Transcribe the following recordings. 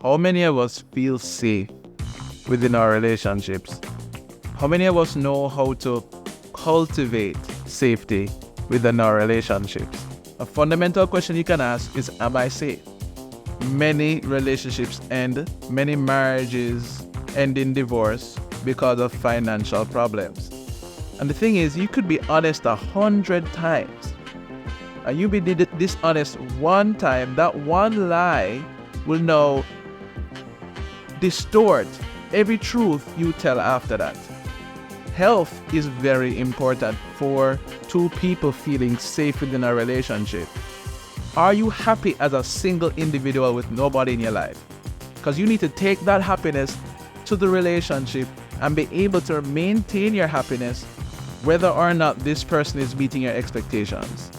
How many of us feel safe within our relationships? How many of us know how to cultivate safety within our relationships? A fundamental question you can ask is, am I safe? Many relationships end, many marriages end in divorce because of financial problems. And the thing is, you could be honest 100 times. And you be dishonest one time, that one lie will now distort every truth you tell after that. Health is very important for two people feeling safe within a relationship. Are you happy as a single individual with nobody in your life? Because you need to take that happiness to the relationship and be able to maintain your happiness whether or not this person is meeting your expectations.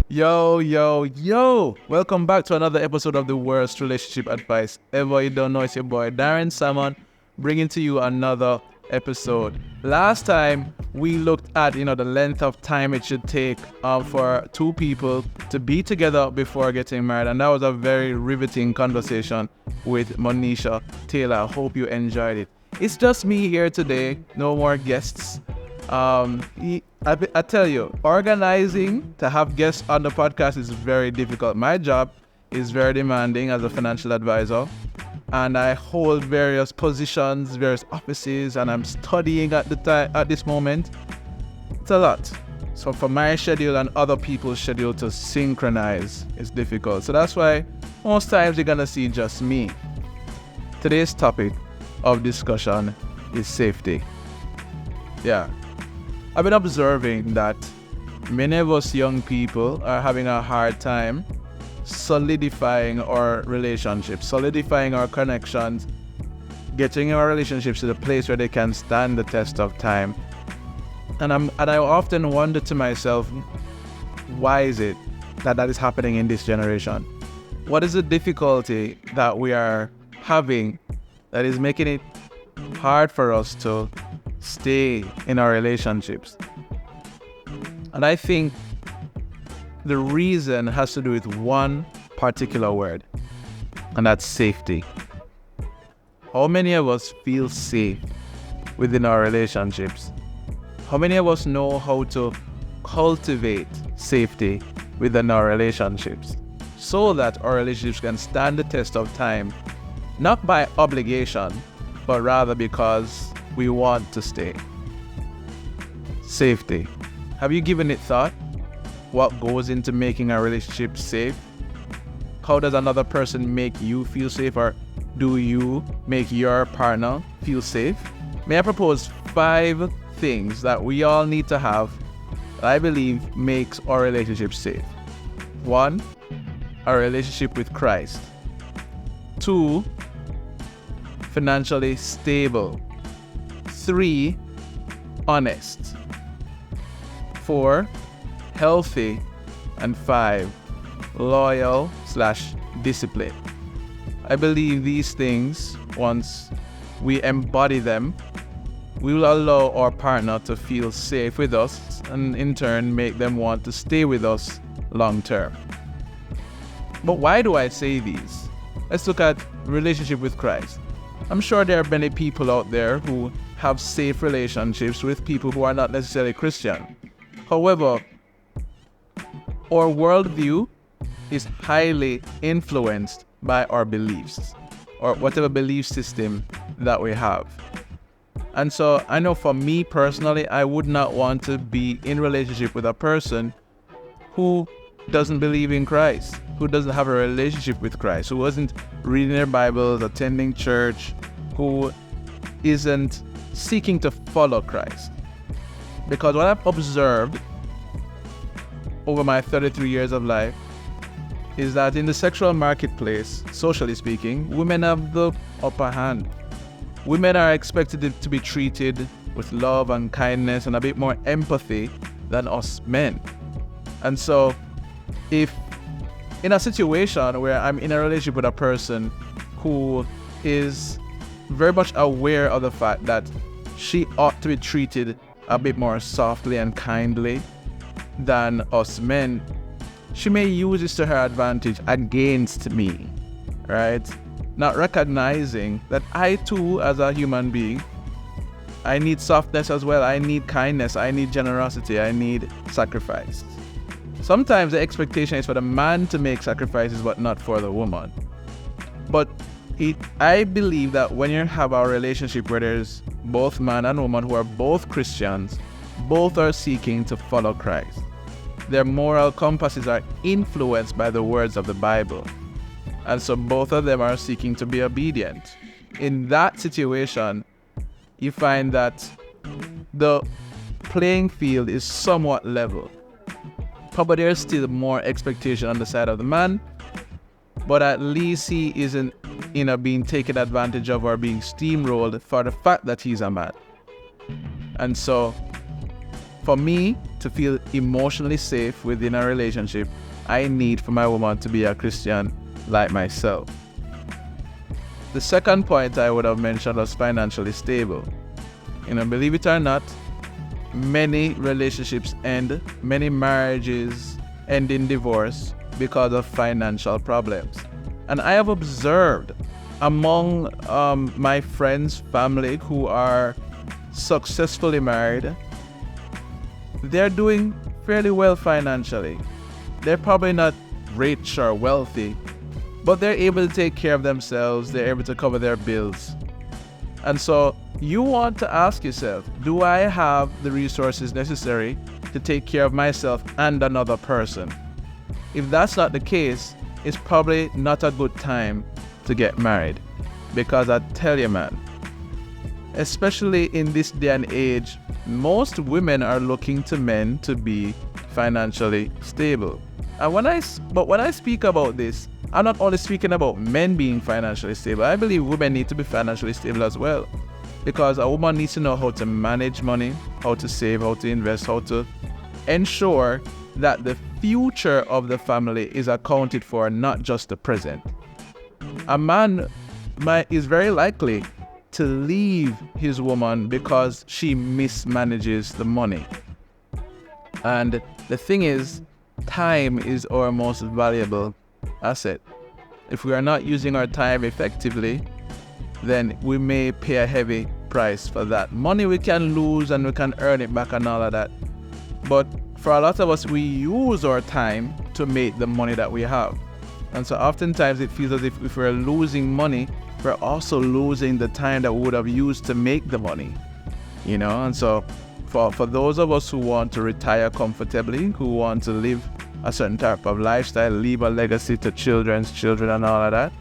Yo. Welcome back to another episode of the Worst Relationship Advice Ever. You don't know, it's your boy Darren, Salmon, bringing to you another episode. Last time we looked at the length of time it should take for two people to be together before getting married, and that was a very riveting conversation with Monisha Taylor. I hope you enjoyed it. It's just me here today, no more guests. I tell you, organizing to have guests on the podcast is very difficult. My job is very demanding as a financial advisor, and I hold various positions, various offices, and I'm studying at this moment. It's a lot. So for my schedule and other people's schedule to synchronize is difficult. So that's why most times you're gonna see just me. Today's topic of discussion is safety. Yeah. I've been observing that many of us young people are having a hard time solidifying our relationships, solidifying our connections, getting our relationships to the place where they can stand the test of time. And I often wonder to myself, why is it that is happening in this generation? What is the difficulty that we are having that is making it hard for us to stay in our relationships? And I think the reason has to do with one particular word, and that's safety. How many of us feel safe within our relationships? How many of us know how to cultivate safety within our relationships so that our relationships can stand the test of time, not by obligation, but rather because we want to stay? Safety. Have you given it thought? What goes into making a relationship safe? How does another person make you feel safe, or do you make your partner feel safe? May I propose 5 things that we all need to have that I believe makes our relationship safe. 1, a relationship with Christ. 2, financially stable. 3, honest. 4, healthy. And 5, loyal/disciplined. I believe these things, once we embody them, we will allow our partner to feel safe with us, and in turn make them want to stay with us long term. But why do I say these? Let's look at relationship with Christ. I'm sure there are many people out there who have safe relationships with people who are not necessarily Christian. However, our worldview is highly influenced by our beliefs, or whatever belief system that we have. And so I know for me personally, I would not want to be in relationship with a person who doesn't believe in Christ, who doesn't have a relationship with Christ, who wasn't reading their Bibles, attending church, who isn't seeking to follow Christ. Because what I've observed over my 33 years of life is that in the sexual marketplace, socially speaking, women have the upper hand. Women are expected to be treated with love and kindness and a bit more empathy than us men. And so if in a situation where I'm in a relationship with a person who is very much aware of the fact that she ought to be treated a bit more softly and kindly, than us men, she may use this to her advantage against me, right? Not recognizing that I too, as a human being, I need softness as well. I need kindness. I need generosity. I need sacrifice. Sometimes the expectation is for the man to make sacrifices, but not for the woman. But I believe that when you have a relationship where there's both man and woman who are both Christians, both are seeking to follow Christ. Their moral compasses are influenced by the words of the Bible. And so both of them are seeking to be obedient. In that situation, you find that the playing field is somewhat level. Probably there's still more expectation on the side of the man, but at least he isn't, being taken advantage of or being steamrolled for the fact that he's a man. And so, for me to feel emotionally safe within a relationship, I need for my woman to be a Christian like myself. The second point I would have mentioned was financially stable. Believe it or not, many relationships end, many marriages end in divorce because of financial problems. And I have observed among my friends, family who are successfully married, they're doing fairly well financially. They're probably not rich or wealthy, but they're able to take care of themselves. They're able to cover their bills. And so you want to ask yourself, do I have the resources necessary to take care of myself and another person? If that's not the case, it's probably not a good time to get married. Because I tell you, man, especially in this day and age, most women are looking to men to be financially stable. And when I speak about this, I'm not only speaking about men being financially stable. I believe women need to be financially stable as well. Because a woman needs to know how to manage money, how to save, how to invest, how to ensure that the future of the family is accounted for, not just the present. A man is very likely to leave his woman because she mismanages the money. And the thing is, time is our most valuable asset. If we are not using our time effectively, then we may pay a heavy price for that. Money we can lose and we can earn it back and all of that. But for a lot of us, we use our time to make the money that we have. And so oftentimes it feels as if we're losing money, we're also losing the time that we would have used to make the money. And so for those of us who want to retire comfortably, who want to live a certain type of lifestyle, leave a legacy to children's children and all of that,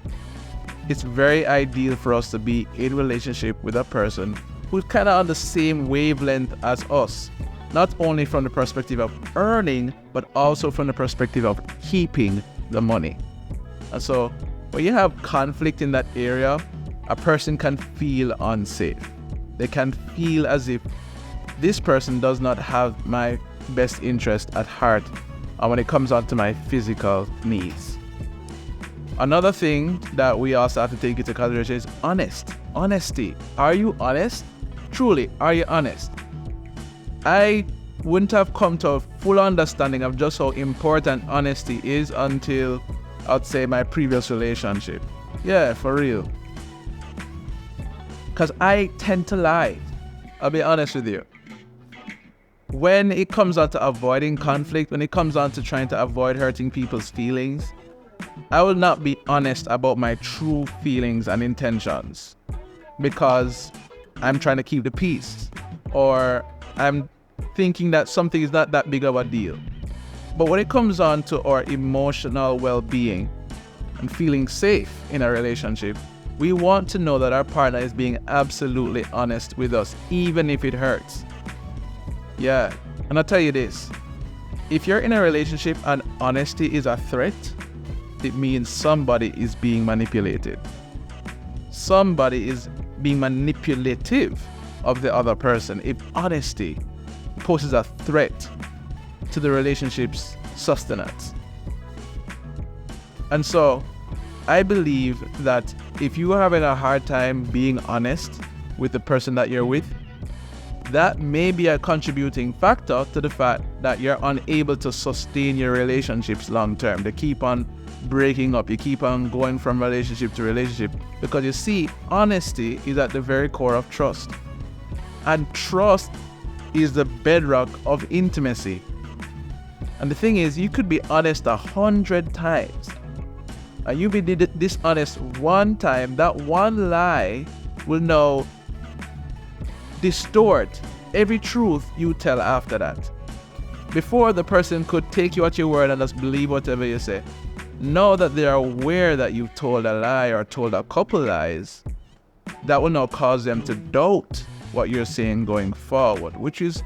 it's very ideal for us to be in relationship with a person who's kind of on the same wavelength as us. Not only from the perspective of earning, but also from the perspective of keeping the money. And so when you have conflict in that area, a person can feel unsafe. They can feel as if this person does not have my best interest at heart when it comes on to my physical needs. Another thing that we also have to take into consideration is honesty. Are you honest? Truly, are you honest? I wouldn't have come to a full understanding of just how important honesty is until, I'd say, my previous relationship. Yeah, for real. Because I tend to lie. I'll be honest with you. When it comes on to avoiding conflict, when it comes on to trying to avoid hurting people's feelings, I will not be honest about my true feelings and intentions because I'm trying to keep the peace, or I'm thinking that something is not that big of a deal. But when it comes on to our emotional well-being and feeling safe in a relationship, we want to know that our partner is being absolutely honest with us, even if it hurts. Yeah, and I'll tell you this, if you're in a relationship and honesty is a threat, it means somebody is being manipulated. Somebody is being manipulative of the other person. If honesty poses a threat to the relationship's sustenance. And so I believe that if you are having a hard time being honest with the person that you're with, that may be a contributing factor to the fact that you're unable to sustain your relationships long term. They keep on breaking up. You keep on going from relationship to relationship because you see, honesty is at the very core of trust. And trust is the bedrock of intimacy. And the thing is, you could be honest 100 times. And you be dishonest one time, that one lie will now distort every truth you tell after that. Before, the person could take you at your word and just believe whatever you say. Now that they are aware that you've told a lie or told a couple lies, that will now cause them to doubt what you're saying going forward, which is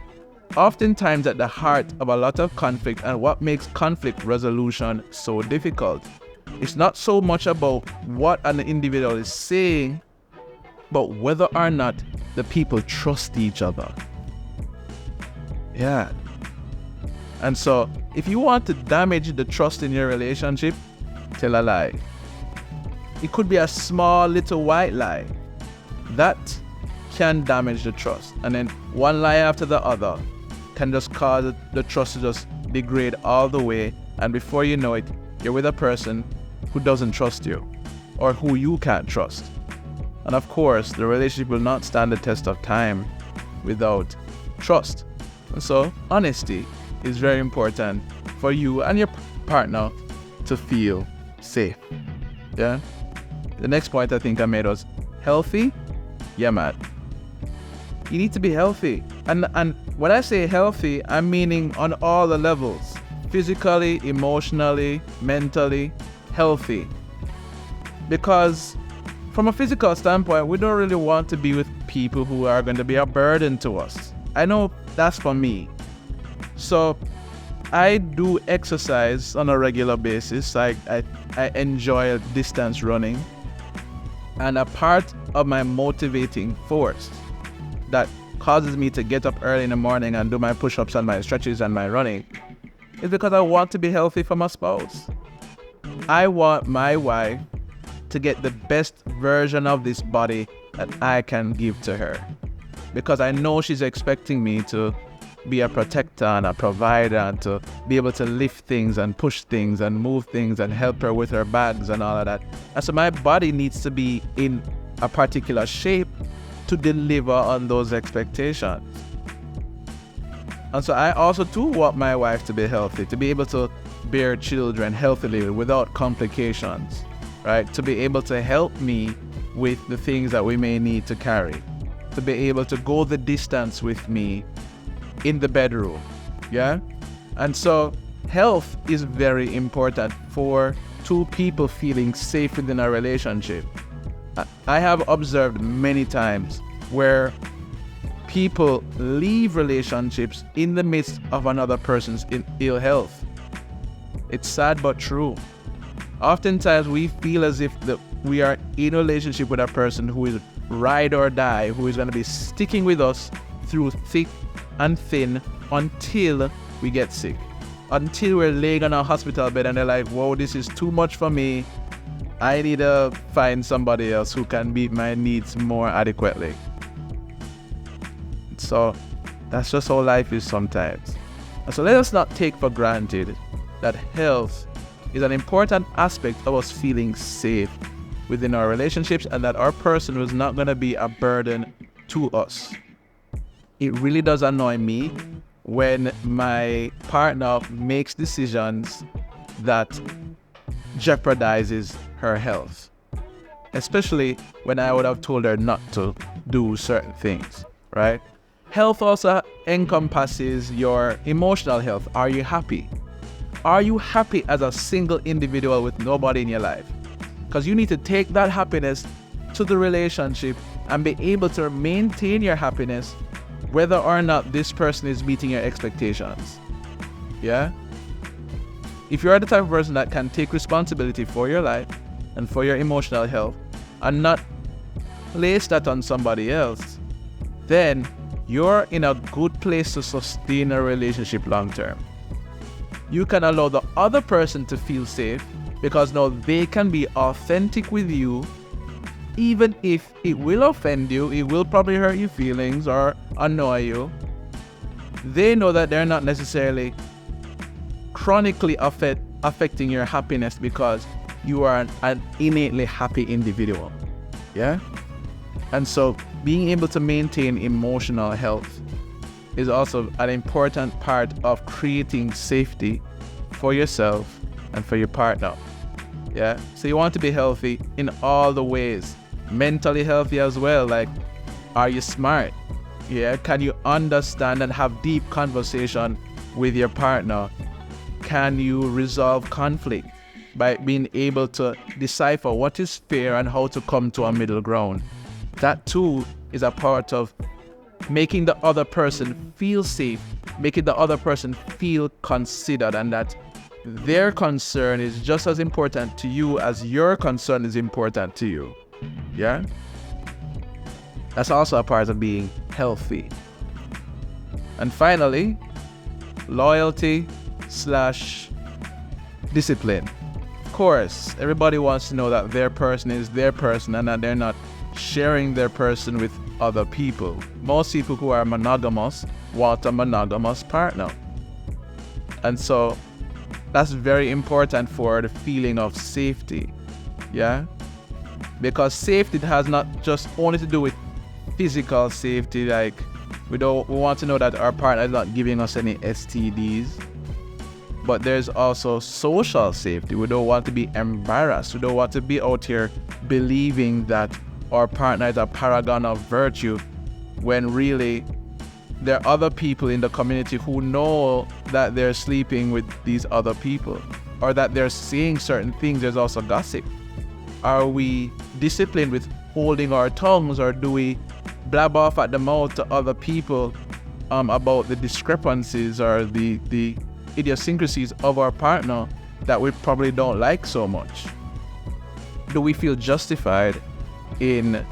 oftentimes at the heart of a lot of conflict and what makes conflict resolution so difficult. It's not so much about what an individual is saying, but whether or not the people trust each other. Yeah. And so, if you want to damage the trust in your relationship, tell a lie. It could be a small little white lie. That can damage the trust. And then one lie after the other can just cause the trust to just degrade all the way. And before you know it, you're with a person who doesn't trust you or who you can't trust. And of course, the relationship will not stand the test of time without trust. And so, honesty is very important for you and your partner to feel safe. Yeah? The next point I think I made was healthy. Yeah, man. You need to be healthy. And when I say healthy, I'm meaning on all the levels. Physically, emotionally, mentally, healthy. Because from a physical standpoint, we don't really want to be with people who are going to be a burden to us. I know that's for me. So I do exercise on a regular basis. I enjoy distance running. And a part of my motivating force that causes me to get up early in the morning and do my push-ups and my stretches and my running is because I want to be healthy for my spouse. I want my wife to get the best version of this body that I can give to her. Because I know she's expecting me to be a protector and a provider and to be able to lift things and push things and move things and help her with her bags and all of that. And so my body needs to be in a particular shape to deliver on those expectations. And so I also too want my wife to be healthy, to be able to bear children healthily without complications, right? To be able to help me with the things that we may need to carry, to be able to go the distance with me in the bedroom, yeah? And so health is very important for two people feeling safe within a relationship. I have observed many times where people leave relationships in the midst of another person's ill health. It's sad but true. Oftentimes we feel as if we are in a relationship with a person who is ride or die, who is going to be sticking with us through thick and thin until we get sick, until we're laying on a hospital bed and they're like, whoa, this is too much for me. I need to find somebody else who can meet my needs more adequately. So that's just how life is sometimes. And so let us not take for granted that health is an important aspect of us feeling safe within our relationships and that our person is not going to be a burden to us. It really does annoy me when my partner makes decisions that jeopardizes her health, especially when I would have told her not to do certain things, right? Health also encompasses your emotional health. Are you happy? Are you happy as a single individual with nobody in your life? Because you need to take that happiness to the relationship and be able to maintain your happiness whether or not this person is meeting your expectations. Yeah? If you are the type of person that can take responsibility for your life and for your emotional health and not place that on somebody else, then you're in a good place to sustain a relationship long term. You can allow the other person to feel safe because now they can be authentic with you even if it will offend you, it will probably hurt your feelings or annoy you, they know that they're not necessarily chronically affecting your happiness because you are an innately happy individual. Yeah? And so being able to maintain emotional health is also an important part of creating safety for yourself and for your partner. Yeah? So you want to be healthy in all the ways. Mentally healthy as well. Like, are you smart? Yeah? Can you understand and have deep conversation with your partner? Can you resolve conflict by being able to decipher what is fair and how to come to a middle ground? That too is a part of making the other person feel safe, making the other person feel considered, and that their concern is just as important to you as your concern is important to you. Yeah? That's also a part of being healthy. And finally, loyalty/discipline. Of course, everybody wants to know that their person is their person and that they're not sharing their person with other people. Most people who are monogamous want a monogamous partner. And so that's very important for the feeling of safety. Yeah? Because safety has not just only to do with physical safety, like we want to know that our partner is not giving us any STDs. But there's also social safety. We don't want to be embarrassed. We don't want to be out here believing that our partner is a paragon of virtue when really there are other people in the community who know that they're sleeping with these other people or that they're saying certain things. There's also gossip. Are we disciplined with holding our tongues, or do we blab off at the mouth to other people about the discrepancies or the idiosyncrasies of our partner that we probably don't like so much? Do we feel justified in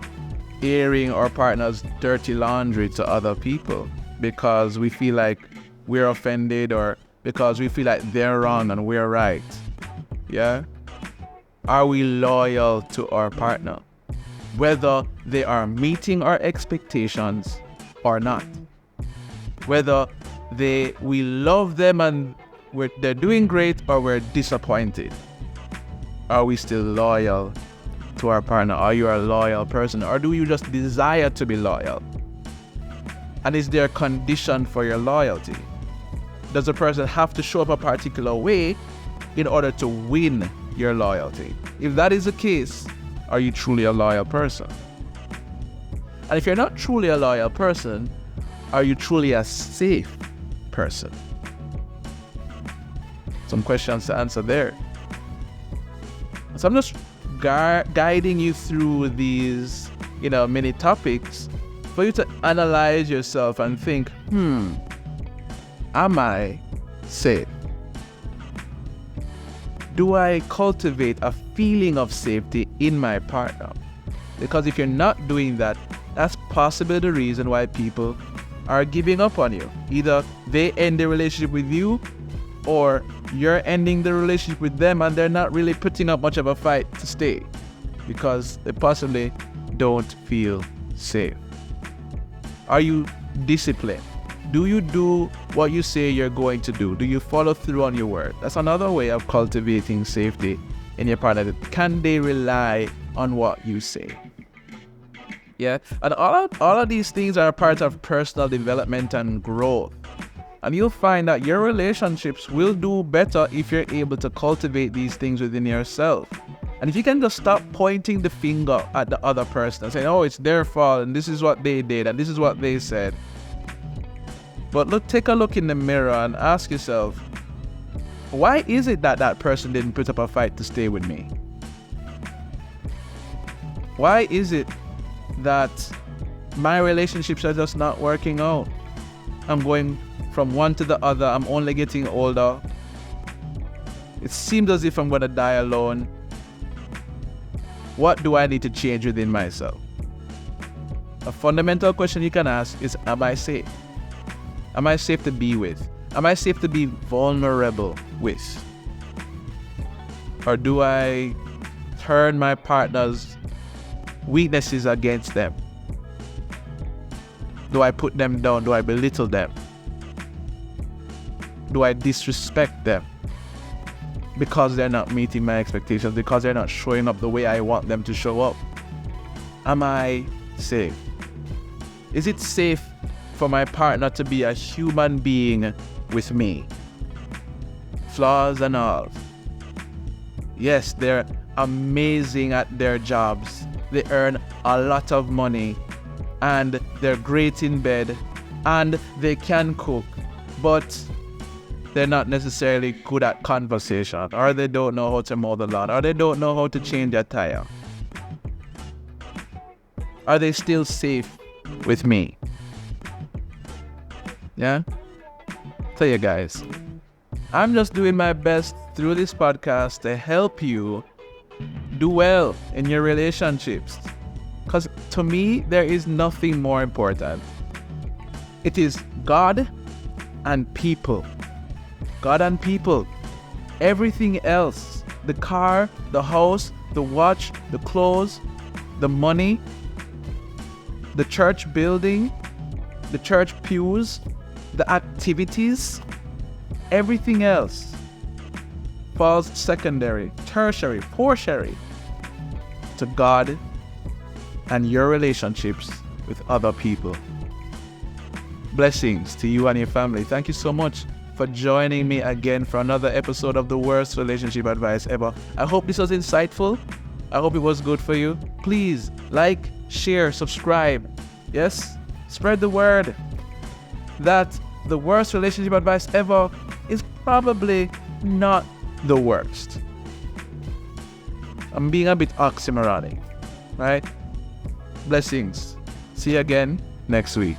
airing our partner's dirty laundry to other people because we feel like we're offended or because we feel like they're wrong and we're right? Yeah? Are we loyal to our partner, whether they are meeting our expectations or not? Whether we love them and they're doing great or we're disappointed? Are we still loyal to our partner? Are you a loyal person, or do you just desire to be loyal? And is there a condition for your loyalty? Does the person have to show up a particular way in order to win your loyalty? If that is the case, are you truly a loyal person? And if you're not truly a loyal person, are you truly a safe person? Some questions to answer there. So I'm just guiding you through these, many topics for you to analyze yourself and think, am I safe? Do I cultivate a feeling of safety in my partner? Because if you're not doing that, that's possibly the reason why people are giving up on you. Either they end the relationship with you, or you're ending the relationship with them and they're not really putting up much of a fight to stay because they possibly don't feel safe. Are you disciplined? Do you do what you say you're going to do? Do you follow through on your word? That's another way of cultivating safety in your partner. Can they rely on what you say? Yeah, and all of these things are a part of personal development and growth. And you'll find that your relationships will do better if you're able to cultivate these things within yourself. And if you can just stop pointing the finger at the other person and saying, oh, it's their fault and this is what they did and this is what they said. But take a look in the mirror and ask yourself, why is it that that person didn't put up a fight to stay with me? Why is it that my relationships are just not working out? I'm going from one to the other. I'm only getting older. It seems as if I'm going to die alone. What do I need to change within myself? A fundamental question you can ask is, am I safe? Am I safe to be with? Am I safe to be vulnerable with? Or do I turn my partner's weaknesses against them? Do I put them down? Do I belittle them? Do I disrespect them because they're not meeting my expectations, because they're not showing up the way I want them to show up? Am I safe? Is it safe for my partner to be a human being with me? Flaws and all. Yes, they're amazing at their jobs. They earn a lot of money and they're great in bed and they can cook, but they're not necessarily good at conversation, or they don't know how to mow the lawn, or they don't know how to change a tire. Are they still safe with me? Yeah? Tell you guys, I'm just doing my best through this podcast to help you do well in your relationships. Because to me, there is nothing more important. It is God and people. God and people. Everything else, the car, the house, the watch, the clothes, the money, the church building, the church pews, the activities, everything else falls secondary, tertiary, portiary to God and your relationships with other people. Blessings to you and your family. Thank you so much for joining me again for another episode of the worst relationship advice ever. I hope this was insightful. I hope it was good for you. Please like, share, subscribe. Yes, spread the word that the worst relationship advice ever is probably not the worst. I'm being a bit oxymoronic, right? Blessings. See you again next week.